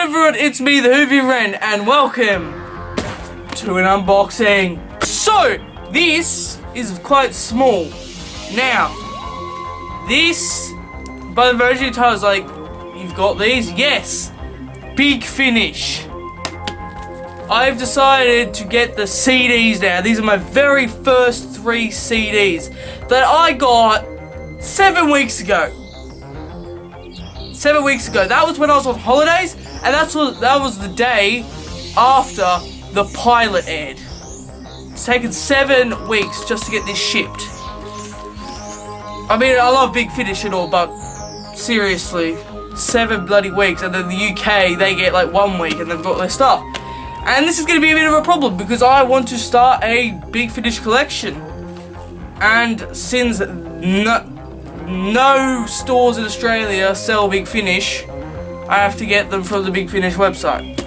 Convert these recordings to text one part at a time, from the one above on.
everyone, it's me, the Hoovy Wren, and welcome to an unboxing. So, this is quite small. Now, this, by the version of title, is like, you've got these? Yes. Big Finish. I've decided to get the CDs now. These are my very first 3 CDs that I got 7 weeks ago. 7 weeks ago. That was when I was on holidays, and that was the day after the pilot aired. It's taken 7 weeks just to get this shipped. I mean, I love Big Finish and all, but seriously, 7 bloody weeks, and then the UK, they get like 1 week and they've got their stuff. And this is going to be a bit of a problem because I want to start a Big Finish collection. And since no stores in Australia sell Big Finish, I have to get them from the Big Finish website.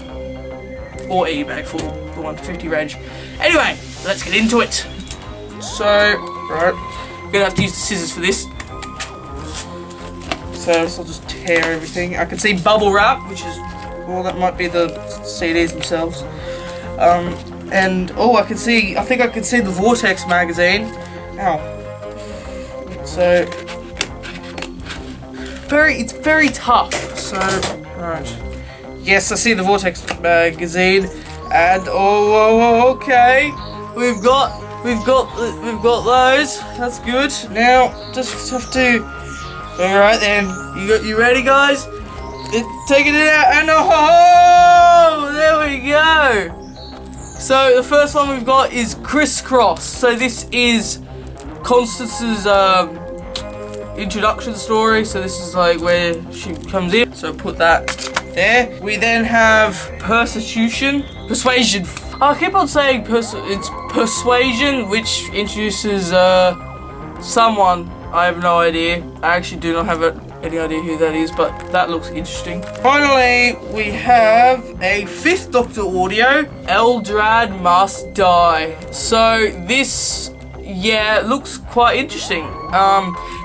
Or eBay for the 150 range. Anyway, let's get into it. So, right, I'm going to have to use the scissors for this. So I'll just tear everything. I can see bubble wrap, which is, well, that might be the CDs themselves. And oh, I think I can see the Vortex magazine. Ow. So it's very tough. So, alright. Yes, I see the Vortex magazine, and oh, okay, we've got those. That's good. Now, just have to. All right then, you ready, guys? Taking it out, and oh, there we go. So the first one we've got is Crisscross. So this is Constance's introduction story. So this is like where she comes in. So put that there. We then have Persuasion. I keep on saying it's Persuasion, which introduces someone. I have no idea. I actually do not have any idea who that is, but that looks interesting. Finally, we have a 5th Doctor audio, Eldrad Must Die. So this, yeah, looks quite interesting.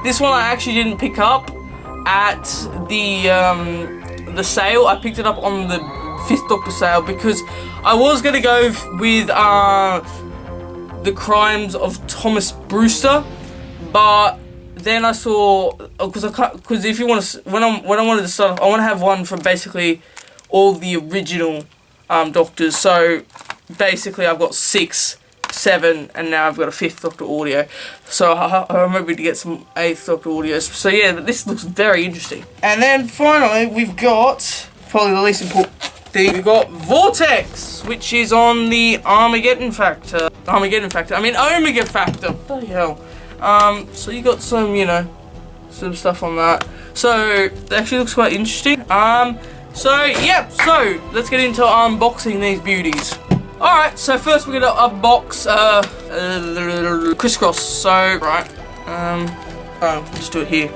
This one I actually didn't pick up at the sale. I picked it up on the 5th Doctor sale because I was gonna go with The Crimes of Thomas Brewster, but then I saw, because if you want to, when I wanted to start, I want to have one from basically all the original Doctors. So basically, I've got 6, 7, and now I've got a 5th Doctor audio. So I'm hoping to get some 8th Doctor audios. So yeah, this looks very interesting. And then finally, we've got probably the least important thing. We've got Vortex, which is on the Armageddon Factor. Omega Factor. Bloody hell. So you got some, you know, some stuff on that. So it actually looks quite interesting. So yeah, so let's get into unboxing these beauties. Alright, so first we're gonna unbox Crisscross. So right, just do it here.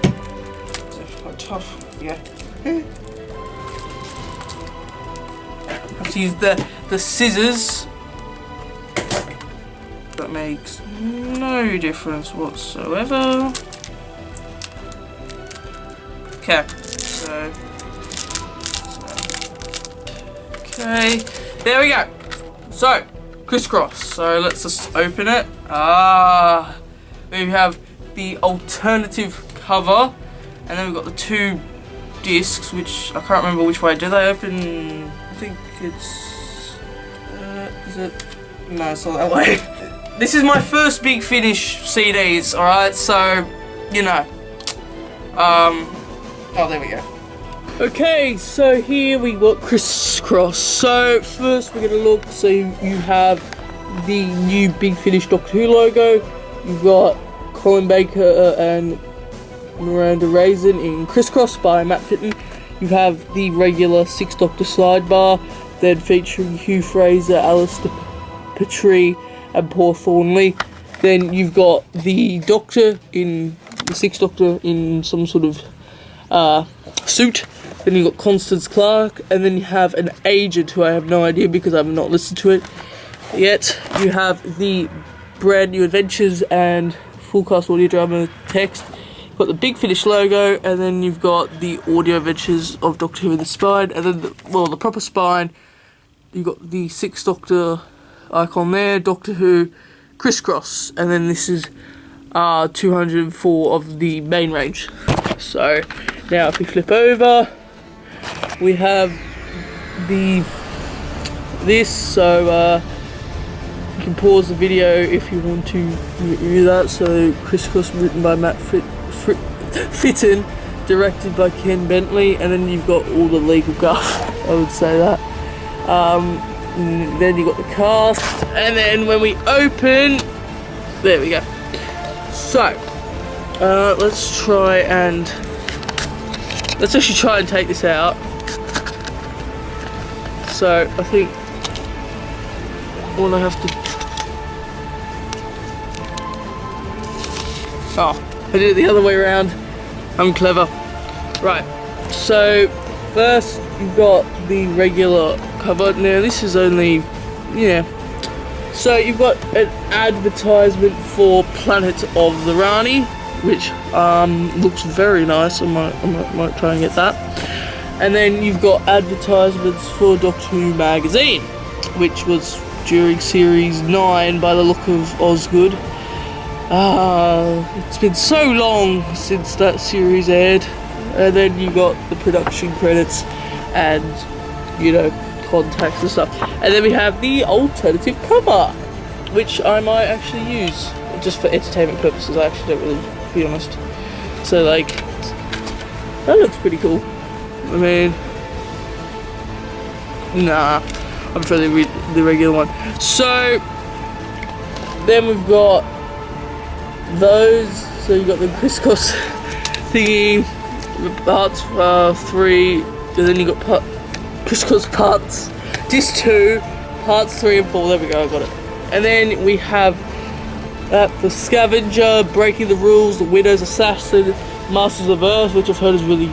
It's quite tough. Yeah. Have to use the scissors. That makes no difference whatsoever. Okay, so okay, there we go. So, Crisscross. So let's just open it. We have the alternative cover, and then we've got the 2 discs, which I can't remember which way. Do they open? I think it's. Is it? No, it's not that way. This is my first Big Finish CDs, alright, so, you know. Oh, there we go. Okay, so here we got Crisscross. So, first we're going to look, so you have the new Big Finish Doctor Who logo. You've got Colin Baker and Miranda Raisin in Crisscross by Matt Fitton. You have the regular 6th Doctor slide bar, then featuring Hugh Fraser, Alistair Petrie, and Paul Thornley. Then you've got the Doctor in the 6th Doctor in some sort of suit. Then you've got Constance Clark, and then you have an agent who I have no idea because I have not listened to it yet. You have the Brand New Adventures and full cast audio drama text got the Big Finish logo, and then you've got the audio adventures of Doctor Who in the spine, and then the proper spine. You've got the Sixth Doctor icon there, Doctor Who, crisscross, and then this is 204 of the main range. So now if we flip over, we have this. So you can pause the video if you want to review that. So crisscross, written by Matt Fitton, directed by Ken Bentley, and then you've got all the legal guff. I would say that. Then you got the cast, and then when we open, there we go. So let's actually try and take this out. So I think all I have to, I did it the other way around. I'm clever. Right, so first you've got the regular cover. Now this is only, so you've got an advertisement for Planet of the Rani, which looks very nice. I might try and get that. And then you've got advertisements for Doctor Who magazine, which was during series 9 by the look of Osgood. It's been so long since that series aired. And then you got the production credits and contacts and stuff. And then we have the alternative cover, which I might actually use just for entertainment purposes. I actually don't really, to be honest. So like, that looks pretty cool. I mean, nah, I'm trying to read the regular one. So then we've got those. So you got the crisscross thingy, parts 3, and then you got crisscross parts, disc 2, parts 3 and 4. There we go, I got it. And then we have that for Scavenger, Breaking the Rules, The Widow's Assassin, Masters of Earth, which I've heard is really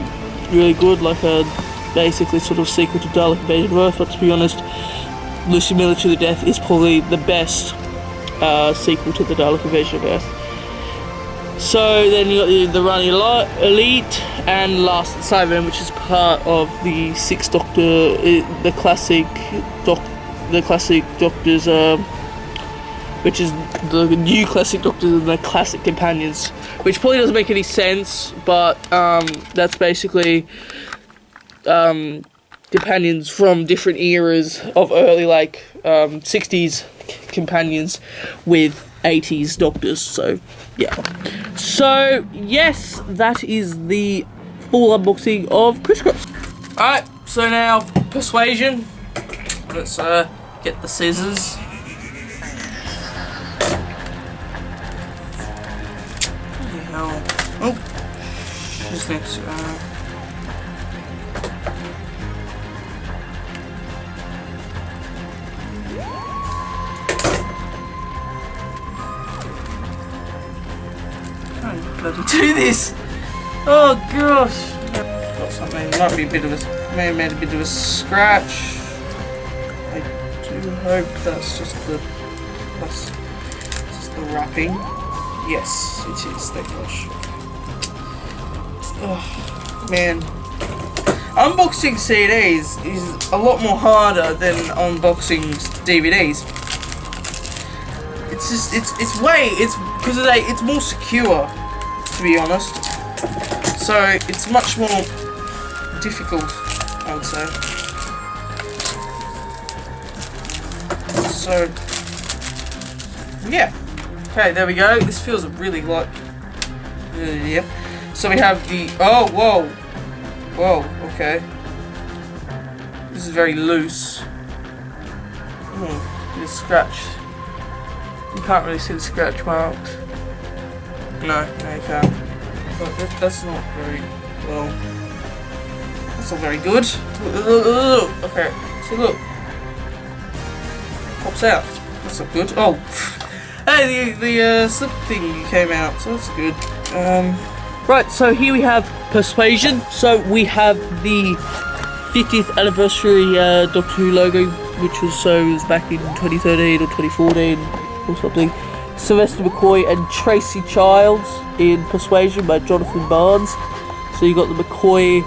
good, like a basically sort of sequel to Dalek Invasion of Earth. But to be honest, Lucy Miller to the Death is probably the best sequel to the Dalek Invasion of Earth. So then you got the Rani Elite and Last Cybermen, which is part of the Sixth Doctor, the classic Doctors, which is the new classic Doctors and the classic companions, which probably doesn't make any sense, but that's basically companions from different eras of early 60s companions with 80s Doctors. So yeah, so yes, that is the full unboxing of Crisscross. Alright, so now Persuasion. Let's get the scissors. Oh, who's next? Can't bloody do this! Oh gosh! Got something. Might be a bit of a. May have made a bit of a scratch. I do hope that's just the. That's just the wrapping. Yes, it is. Thank gosh. Oh, man. Unboxing CDs is a lot more harder than unboxing DVDs. It's just, it's because it's more secure, to be honest. So it's much more difficult, I would say. So, yeah. Okay, there we go. This feels really like... yep. So we have the... Oh, whoa. Whoa, okay. This is very loose. It's scratched. You can't really see the scratch marks. No, you can't. But that's not very... well... That's not very good. Okay, see, look. Pops out. That's not good. Oh. Hey, the slip thing came out, so that's good. Right, so here we have Persuasion. So we have the 50th anniversary Doctor Who logo, which was back in 2013 or 2014 or something. Sylvester McCoy and Tracy Childs in Persuasion by Jonathan Barnes. So you got the McCoy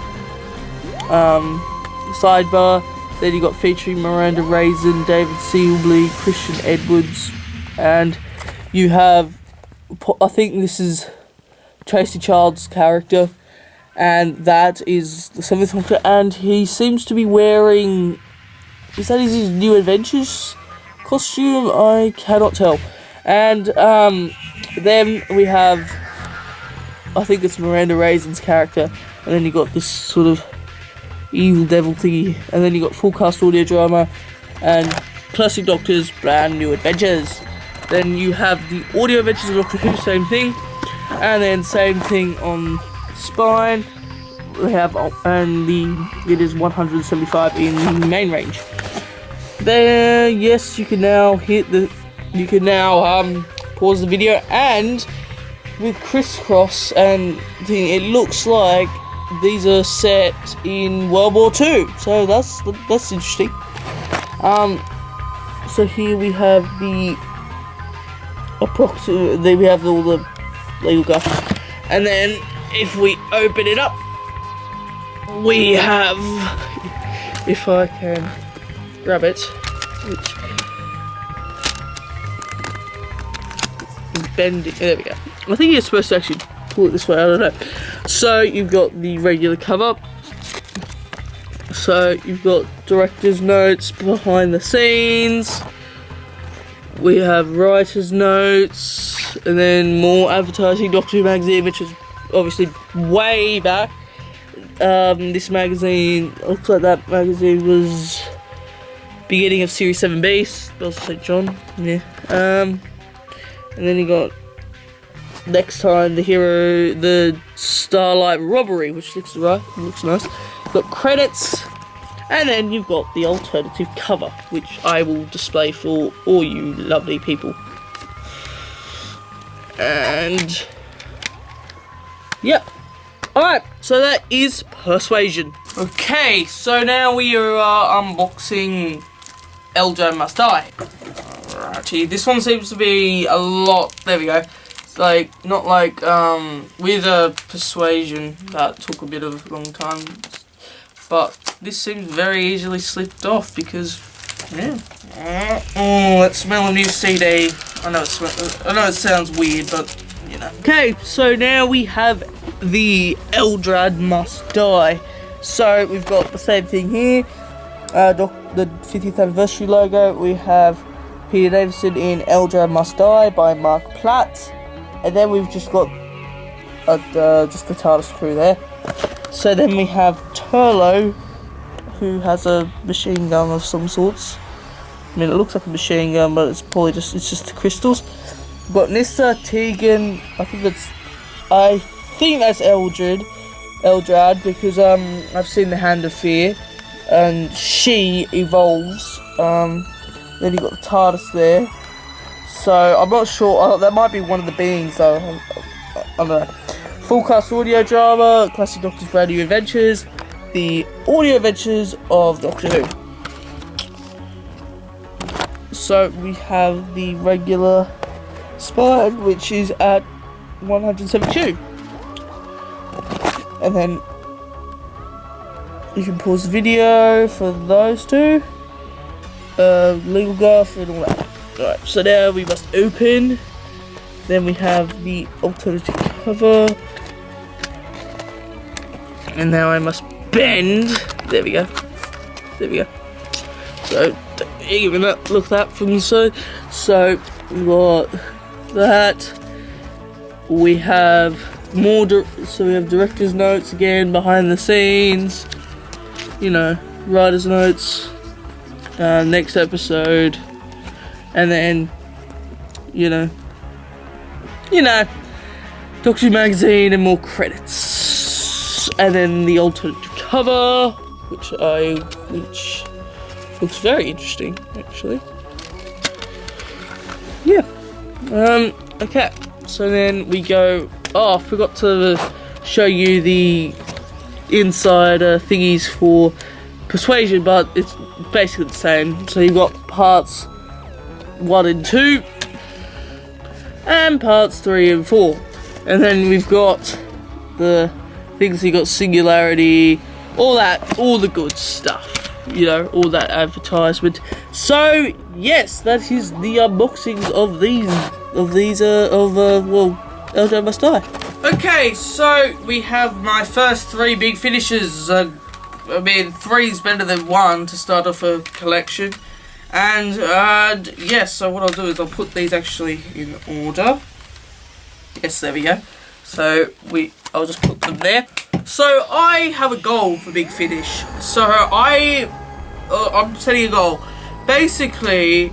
sidebar. Then you got featuring Miranda Raisin, David Seeley, Christian Edwards, and you have, I think this is Tracy Childs' character, and that is the Seventh Doctor, and he seems to be wearing, is that his New Adventures costume? I cannot tell. And then we have, I think it's Miranda Raisin's character, and then you got this sort of evil devil thingy, and then you got full cast audio drama and Classic Doctor's Brand New Adventures. Then you have the audio adventures of Doctor Who, same thing, and then same thing on Spine. We have, and it is 175 in the main range. There, yes, you can now pause the video, and with crisscross and thing, it looks like these are set in World War II, so that's interesting. So here we have we have all the legal guff, and then if we open it up, we have, if I can grab it, which is bending. There we go. I think you're supposed to actually pull it this way. I don't know. So you've got the regular cover. So you've got director's notes, behind the scenes. We have writer's notes, and then more advertising. Doctor Who magazine, which is obviously way back. This magazine, looks like that magazine was beginning of Series 7B. Also St. John, yeah. And then you got next time the Starlight Robbery, which looks right, looks nice. You've got credits, and then you've got the alternative cover, which I will display for all you lovely people. And yeah. Alright, so that is Persuasion. Okay, so now we are unboxing Eldrad Must Die. Alrighty, this one seems to be a lot, there we go. It's like, not like, with Persuasion, that took a bit of a long time. But this seems very easily slipped off because, yeah. Oh, let's smell a new CD. I know it sounds weird, but, you know. Okay, so now we have the Eldrad Must Die. So we've got the same thing here, the 50th anniversary logo. We have Peter Davison in Eldrad Must Die by Mark Platt, and then we've just got just the TARDIS crew there. So then we have Turlo, who has a machine gun of some sorts. I mean, it looks like a machine gun, but it's probably just the crystals. We've got Nyssa, Tegan. I think that's Eldrad, because I've seen the Hand of Fear, and she evolves. Then you've got the TARDIS there, so I'm not sure. That might be one of the beings, though. I don't know. Full cast audio drama, Classic Doctor's Brand New Adventures, the audio adventures of Doctor Who. So we have the regular Spine, which is at 172. And then you can pause the video for those two. Legal guff and all that. Alright, so now we must open. Then we have the alternative cover. And now I must bend. There we go. There we go. So, even that, look at that from the side. So, we got that. We have more, so we have director's notes again, behind the scenes, you know, writer's notes, next episode, and then, you know, Doctor Who magazine and more credits, and then the alternative cover, which looks very interesting, actually. Yeah. Okay. So then we go. Oh, I forgot to show you the inside thingies for Persuasion, but it's basically the same. So you've got parts 1 and 2. and parts 3 and 4. And then we've got the things, we got Singularity, all the good stuff, you know, all that advertisement. So yes, that is the unboxings of Elder Must Die. Okay, so we have my first 3 big finishes. I mean, 3 is better than 1 to start off a collection. And yes, so what I'll do is I'll put these actually in order. Yes, there we go. So I'll just put them there. So I have a goal for Big Finish. So I'm setting a goal. Basically,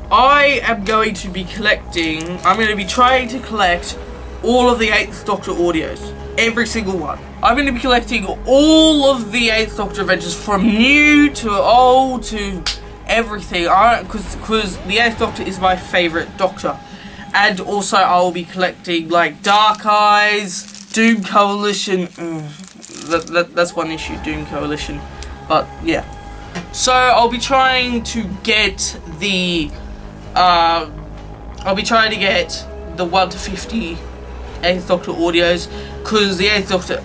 I am going to be collecting. I'm going to be trying to collect all of the 8th Doctor audios, every single one. I'm going to be collecting all of the 8th Doctor adventures, from new to old to everything. Because the 8th Doctor is my favourite Doctor. And also I will be collecting like Dark Eyes, Doom Coalition. That's one issue, Doom Coalition. But yeah. So I'll be trying to get the 1 to 50 8th Doctor audios, because the 8th Doctor,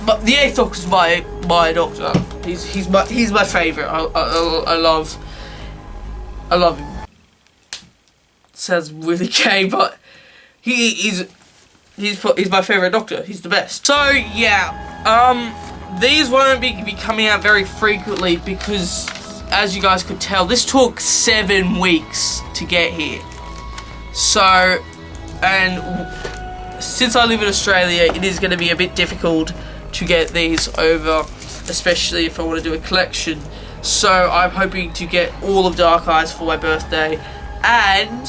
but the 8th Doctor is my Doctor. He's my favourite. I love him. Sounds really gay, but he's my favourite Doctor. He's the best. So yeah, these won't be coming out very frequently because, as you guys could tell, this took 7 weeks to get here. So, and since I live in Australia, it is going to be a bit difficult to get these over, especially if I want to do a collection. So I'm hoping to get all of Dark Eyes for my birthday, and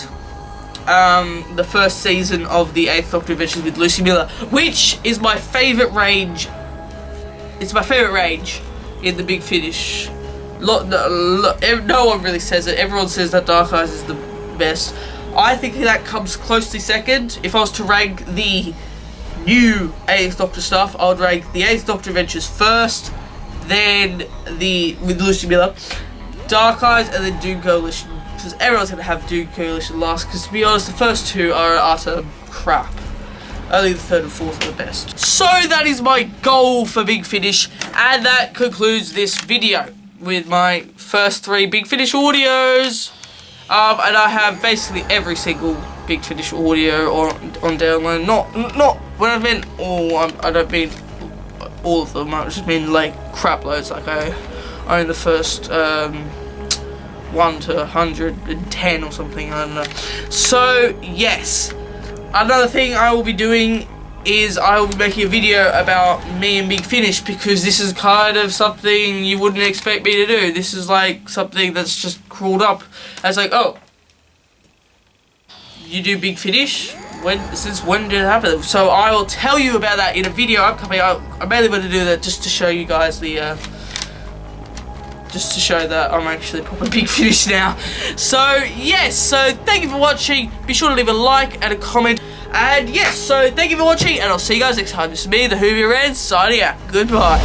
the first season of the 8th Doctor Adventures with Lucy Miller, which is my favourite range. It's my favourite range in the Big Finish. No one really says it. Everyone says that Dark Eyes is the best. I think that comes closely second. If I was to rank the new 8th Doctor stuff, I would rank the 8th Doctor Adventures first, then with Lucy Miller, Dark Eyes, and then Doom Coalition. Because everyone's going to have Doom Coalition last, because to be honest, the first 2 are utter crap. Only the 3rd and 4th are the best. So that is my goal for Big Finish, and that concludes this video with my first 3 Big Finish audios. And I have basically every single Big Finish audio on download. Not when I mean all. I don't mean all of them. I just mean like crap loads. Like I own the first 1 to 110 or something. I don't know. So yes, another thing I will be doing is I will be making a video about me and Big Finish, because this is kind of something you wouldn't expect me to do. This is like something that's just crawled up. It's like, oh, you do Big Finish? Since when did it happen? So I will tell you about that in a video upcoming. I'm mainly going to do that just to show you guys the, just to show that I'm actually proper Big Finish now. So yes, so thank you for watching. Be sure to leave a like and a comment. And yes, so thank you for watching, and I'll see you guys next time. This is me, the Whovier Red, signing out. Goodbye.